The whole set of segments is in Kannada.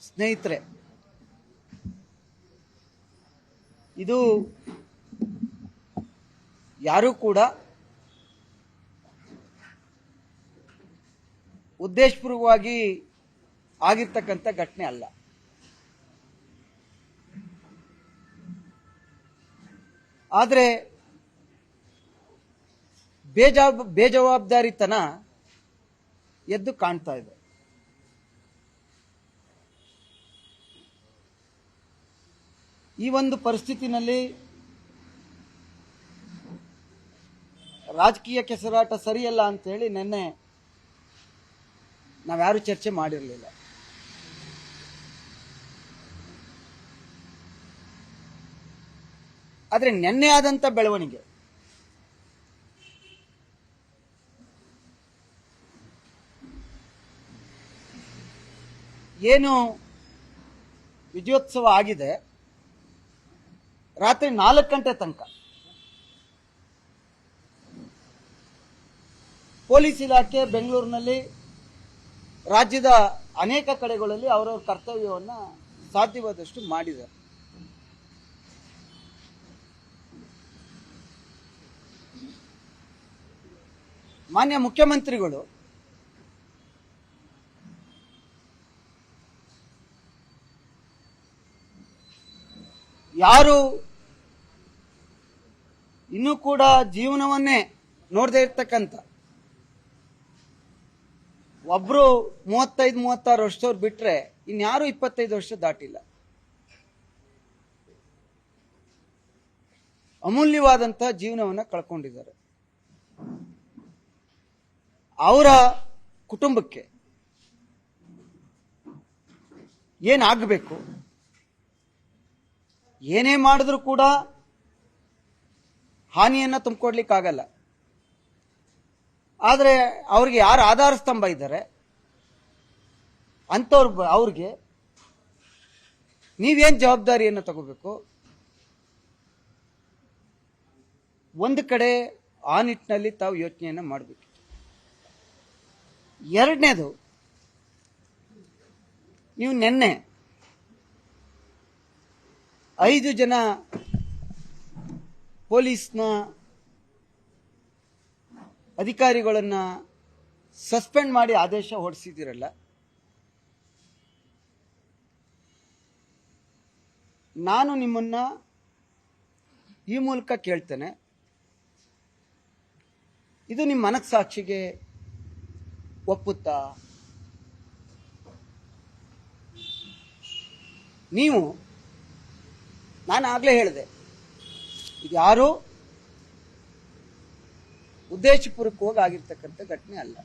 ಸ್ನೇಹಿತರೆ, ಇದು ಯಾರೂ ಕೂಡ ಉದ್ದೇಶಪೂರ್ವಕವಾಗಿ ಆಗಿರ್ತಕ್ಕಂಥ ಘಟನೆ ಅಲ್ಲ. ಆದರೆ ಬೇಜವಾಬ್ದಾರಿತನ ಎದ್ದು ಕಾಣ್ತಾ ಇದೆ. ಈ ಒಂದು ಪರಿಸ್ಥಿತಿನಲ್ಲಿ ರಾಜಕೀಯ ಕೆಸರಾಟ ಸರಿಯಲ್ಲ ಅಂತ ಹೇಳಿ ನಿನ್ನೆ ನಾವ್ಯಾರು ಚರ್ಚೆ ಮಾಡಿರಲಿಲ್ಲ. ಆದರೆ ನಿನ್ನೆ ಆದಂತ ಬೆಳವಣಿಗೆ ಏನು ವಿಜಯೋತ್ಸವ ಆಗಿದೆ, ರಾತ್ರಿ 4 ಗಂಟೆ ತನಕ ಪೊಲೀಸ್ ಇಲಾಖೆ ಬೆಂಗಳೂರಿನಲ್ಲಿ ರಾಜ್ಯದ ಅನೇಕ ಕಡೆಗಳಲ್ಲಿ ಅವರವರ ಕರ್ತವ್ಯವನ್ನು ಸಾಧ್ಯವಾದಷ್ಟು ಮಾಡಿದ್ದಾರೆ. ಮಾನ್ಯ ಮುಖ್ಯಮಂತ್ರಿಗಳು ಯಾರು ಇನ್ನೂ ಕೂಡ ಜೀವನವನ್ನೇ ನೋಡದೇ ಇರ್ತಕ್ಕಂಥ ಒಬ್ರು 35-36 ವರ್ಷದವ್ರು ಬಿಟ್ರೆ ಇನ್ಯಾರು 25 ವರ್ಷ ದಾಟಿಲ್ಲ. ಅಮೂಲ್ಯವಾದಂತಹ ಜೀವನವನ್ನ ಕಳ್ಕೊಂಡಿದ್ದಾರೆ. ಅವರ ಕುಟುಂಬಕ್ಕೆ ಏನಾಗಬೇಕು, ಏನೇ ಮಾಡಿದ್ರು ಕೂಡ ಹಾನಿಯನ್ನ ತುಂಬಿಕೊಡ್ಲಿಕ್ಕಾಗಲ್ಲ. ಆದರೆ ಅವ್ರಿಗೆ ಯಾರು ಆಧಾರ ಸ್ತಂಭ ಇದ್ದಾರೆ ಅವ್ರಿಗೆ ನೀವೇನ್ ಜವಾಬ್ದಾರಿಯನ್ನು ತಗೋಬೇಕು. ಒಂದು ಕಡೆ ಆ ನಿಟ್ಟಿನಲ್ಲಿ ತಾವು ಯೋಚನೆಯನ್ನ ಮಾಡಬೇಕು. ಎರಡನೇದು, ನೀವು ನಿನ್ನೆ 5 ಜನ ಪೊಲೀಸ್ನ ಅಧಿಕಾರಿಗಳನ್ನ ಸಸ್ಪೆಂಡ್ ಮಾಡಿ ಆದೇಶ ಹೊರಡಿಸಿದಿರಲ್ಲ, ನಾನು ನಿಮ್ಮನ್ನ ಈ ಮೂಲಕ ಕೇಳ್ತೇನೆ, ಇದು ನಿಮ್ಮ ಮನಸ್ಸಾಕ್ಷಿಗೆ ಒಪ್ಪುತ್ತಾ? ನೀವು, ನಾನು ಆಗ್ಲೇ ಹೇಳಿದೆ, ಇದು ಯಾರು ಉದ್ದೇಶಪೂರ್ವಕವಾಗಿ ಆಗಿರ್ತಕ್ಕಂಥ ಘಟನೆ ಅಲ್ಲ,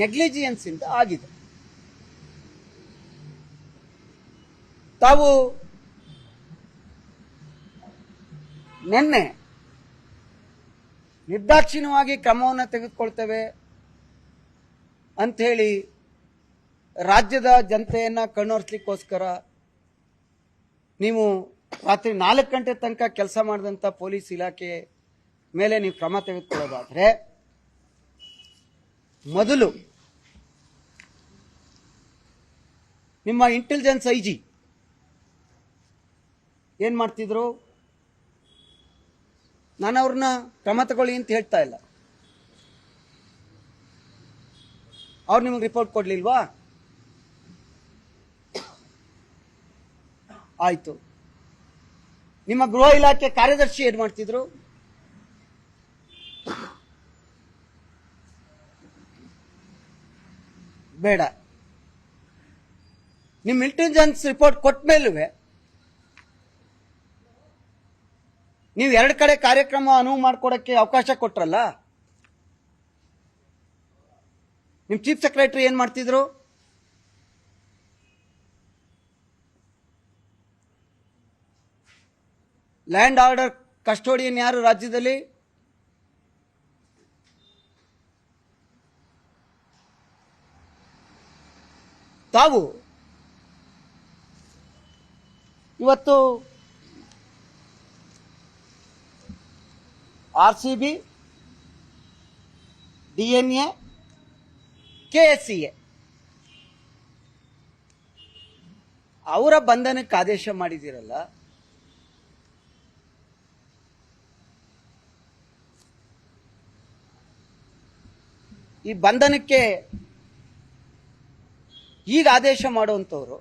ನೆಗ್ಲಿಜಿಯನ್ಸ್ ಇಂದ ಆಗಿದೆ. ತಾವು ನಿನ್ನೆ ನಿರ್ದಾಕ್ಷಿಣ್ಯವಾಗಿ ಕ್ರಮವನ್ನು ತೆಗೆದುಕೊಳ್ತೇವೆ ಅಂತ ಹೇಳಿ ರಾಜ್ಯದ ಜನತೆಯನ್ನ ಕಣ್ಣೊರೆಸ್ಲಿಕ್ಕೋಸ್ಕರ ನೀವು ರಾತ್ರಿ 4 ಗಂಟೆ ತನಕ ಕೆಲಸ ಮಾಡಿದಂಥ ಪೊಲೀಸ್ ಇಲಾಖೆ ಮೇಲೆ ನೀವು ಕ್ರಮ ತೆಗೆದುಕೊಳ್ಳೋದಾದ್ರೆ, ಮೊದಲು ನಿಮ್ಮ ಇಂಟೆಲಿಜೆನ್ಸ್ ಐಜಿ ಏನ್ ಮಾಡ್ತಿದ್ರು? ನಾನು ಅವ್ರನ್ನ ಕ್ರಮ ತಗೊಳ್ಳಿ ಅಂತ ಹೇಳ್ತಾ ಇಲ್ಲ, ಅವ್ರು ನಿಮಗೆ ರಿಪೋರ್ಟ್ ಕೊಡ್ಲಿಲ್ವಾ? ಆಯ್ತು. ನಿಮ್ಮ ಗೃಹ ಇಲಾಖೆ ಕಾರ್ಯದರ್ಶಿ ಏನ್ ಮಾಡ್ತಿದ್ರು? ಬೇಡ, ನಿಮ್ ಇಂಟೆಲಿಜೆನ್ಸ್ ರಿಪೋರ್ಟ್ ಕೊಟ್ಟ ಮೇಲೂ ನೀವು 2 ಕಡೆ ಕಾರ್ಯಕ್ರಮ ಅನುವು ಮಾಡ್ಕೊಡಕ್ಕೆ ಅವಕಾಶ ಕೊಟ್ರಲ್ಲ, ನಿಮ್ ಚೀಫ್ ಸೆಕ್ರೆಟರಿ ಏನ್ ಮಾಡ್ತಿದ್ರು? ಲ್ಯಾಂಡ್ ಆರ್ಡರ್ ಕಸ್ಟೋಡಿಯನ್ ಯಾರು ರಾಜ್ಯದಲ್ಲಿ? ತಾವು ಇವತ್ತು ಆರ್ಸಿಬಿ, DNA, KSCA ಅವರ ಬಂಧನಕ್ಕೆ ಆದೇಶ ಮಾಡಿದಿರಲ್ಲ, ಈ ಬಂಧನಕ್ಕೆ ಈಗ ಆದೇಶ ಮಾಡುವಂಥವ್ರು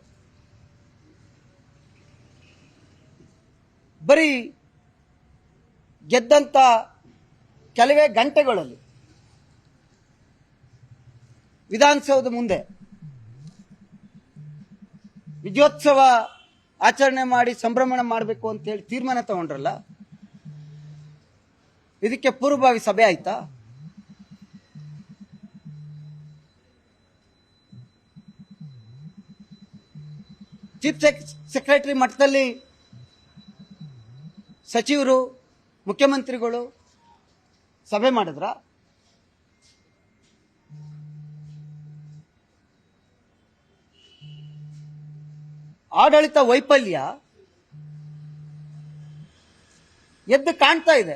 ಬರೀ ಗೆದ್ದಂತ ಕೆಲವೇ ಗಂಟೆಗಳಲ್ಲಿ ವಿಧಾನಸೌಧ ಮುಂದೆ ವಿಜಯೋತ್ಸವ ಆಚರಣೆ ಮಾಡಿ ಸಂಭ್ರಮಣ ಮಾಡಬೇಕು ಅಂತ ಹೇಳಿ ತೀರ್ಮಾನ ತಗೊಂಡ್ರಲ್ಲ, ಇದಕ್ಕೆ ಪೂರ್ವಭಾವಿ ಸಭೆ ಆಯ್ತಾ? ಚೀಫ್ ಸೆಕ್ರೆಟರಿ ಮಟ್ಟದಲ್ಲಿ ಸಚಿವರು, ಮುಖ್ಯಮಂತ್ರಿಗಳು ಸಭೆ ಮಾಡಿದ್ರ? ಆಡಳಿತ ವೈಫಲ್ಯ ಎದ್ದು ಕಾಣ್ತಾ ಇದೆ.